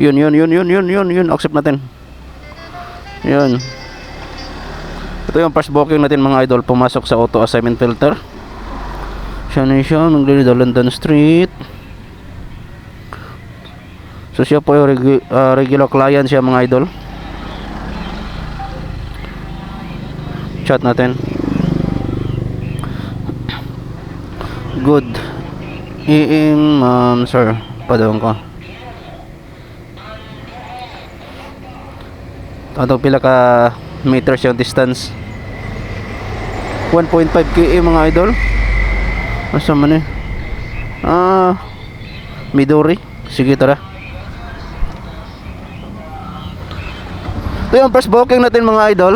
Yun. Accept natin. Yun. Ito yung first booking natin mga idol. Pumasok sa auto assignment filter. Siya na siya. Naglilidaw London Street. So siya po yung regular client siya mga idol. Chat natin. Good evening ma'am sir. Padawang ko. Atong pila ka meters yung distance. 1.5 km mga idol. Asa man eh? Midori. Sige tara. Ito yung first booking natin mga idol.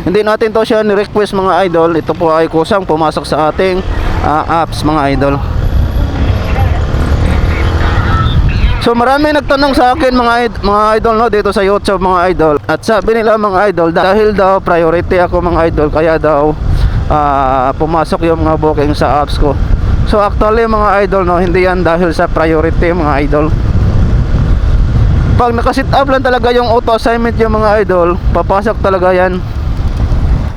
Hindi natin to siya ni-request mga idol. Ito po ay kusang pumasok sa ating apps mga idol. So marami nagtanong sa akin mga idol no, dito sa YouTube mga idol. At sabi nila mga idol, dahil daw priority ako mga idol, kaya daw pumasok yung mga booking sa apps ko. So actually mga idol no, hindi yan dahil sa priority mga idol. Pag nakasit up lang talaga yung auto assignment yung mga idol, papasok talaga yan.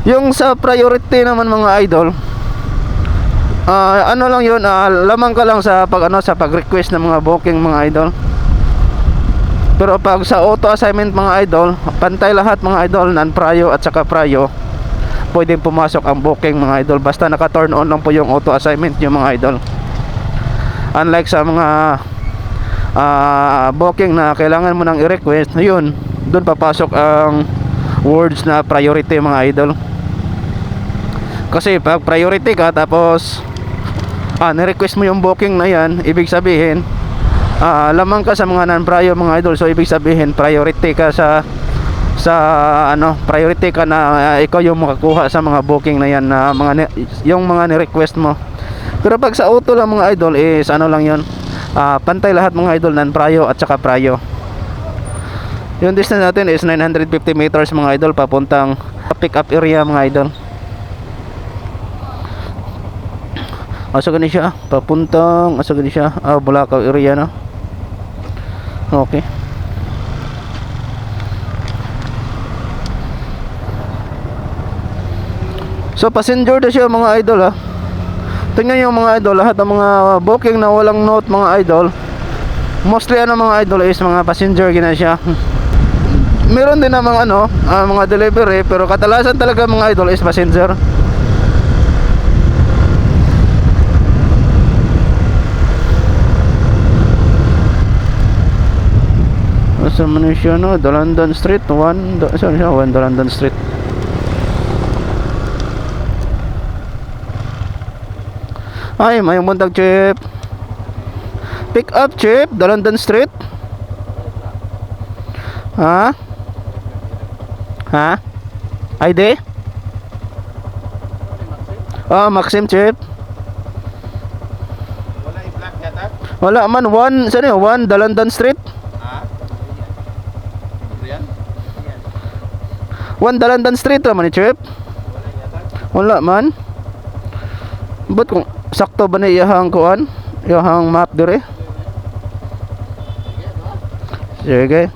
Yung sa priority naman mga idol, ano lang yun, lamang ka lang sa pag-request ng mga booking mga idol. Pero pag sa auto assignment mga idol, pantay lahat mga idol, non-prio at saka prio, pwedeng pumasok ang booking mga idol, basta naka-turn on lang po yung auto assignment yung mga idol. Unlike sa mga booking na kailangan mo nang i-request, yun, doon papasok ang words na priority mga idol. Kasi pag priority ka tapos ni-request mo yung booking na yan, ibig sabihin lamang ka sa mga non-prio mga idol. So ibig sabihin priority ka priority ka na ikaw yung makakuha sa mga booking na yan, na yung mga ni-request mo. Pero pag sa auto lang mga idol is ano lang yun, pantay lahat mga idol, non-prio at saka prio. Yung distance natin is 950 meters mga idol, papuntang pick up area mga idol. Asa gani siya? Papuntang asa gani siya? Bulacau area no. Okay. So passenger na siya mga idol ha. Tingnan niyo mga idol, lahat ng mga booking na walang note mga idol, mostly mga idol is mga passenger gina siya. Meron din namang mga delivery, pero kadalasan talaga mga idol is passenger. Sa Malaysia no, the London Street 1, saan siya? 1 the London Street. Ay, may buntag chip. Pick up chip, the London Street. Ha? ID? Maxim chip. Wala i-black yata? Wala man, 1, saan yun? 1 the London Street. 1 the London Street naman ni chip. Wala man. But kung sakto ba na iyahang kuan, iyahang map dire? Sige.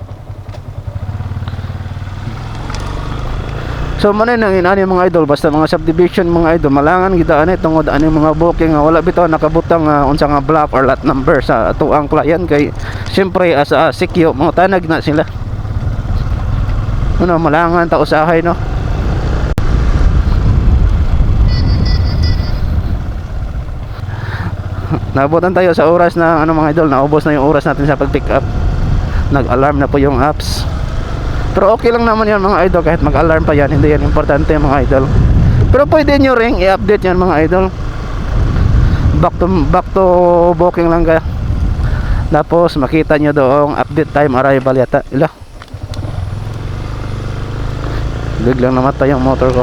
So man nang inani mga idol, basta mga subdivision mga idol, malangan kita ani tungod ani mga booking nga wala bitaw nakabutang unsa nga block or lot number sa atuang client, kay syempre asa sikyo mga tanag na sila. Malangan ta usahay no. Nabutan tayo sa oras na mga idol, naubos na yung oras natin sa pag-pick up. Nag-alarm na po yung apps. Pero okay lang naman yan mga idol, kahit mag-alarm pa yan, hindi yan importante mga idol. Pero pwede nyo ring i-update yan mga idol. Back to booking lang kaya. Tapos makita nyo doong update time arrival yata. Biglang namatay yung motor ko.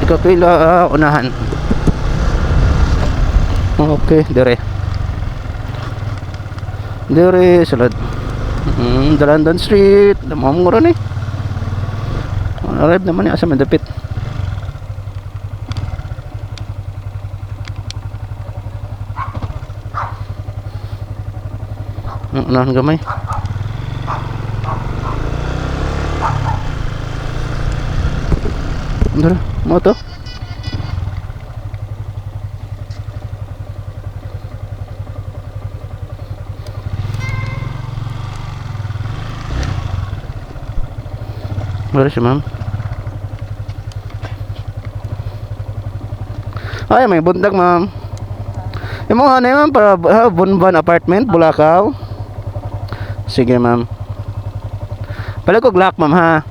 Ikaw pila unahan. Okay, dire sulod. The London Street, namamura ni. Arrive naman ni asa madapit. Unahan gamay. Dara, mo to. Wala siya, ma'am. Ay, may bundag, ma'am. Yung mga ano yun, para Bunban Apartment, Bulacau. Sige, ma'am. Pala ko glock, ma'am, ha.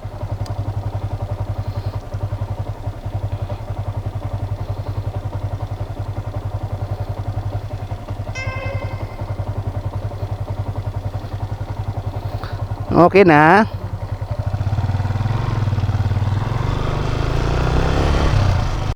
Okay na.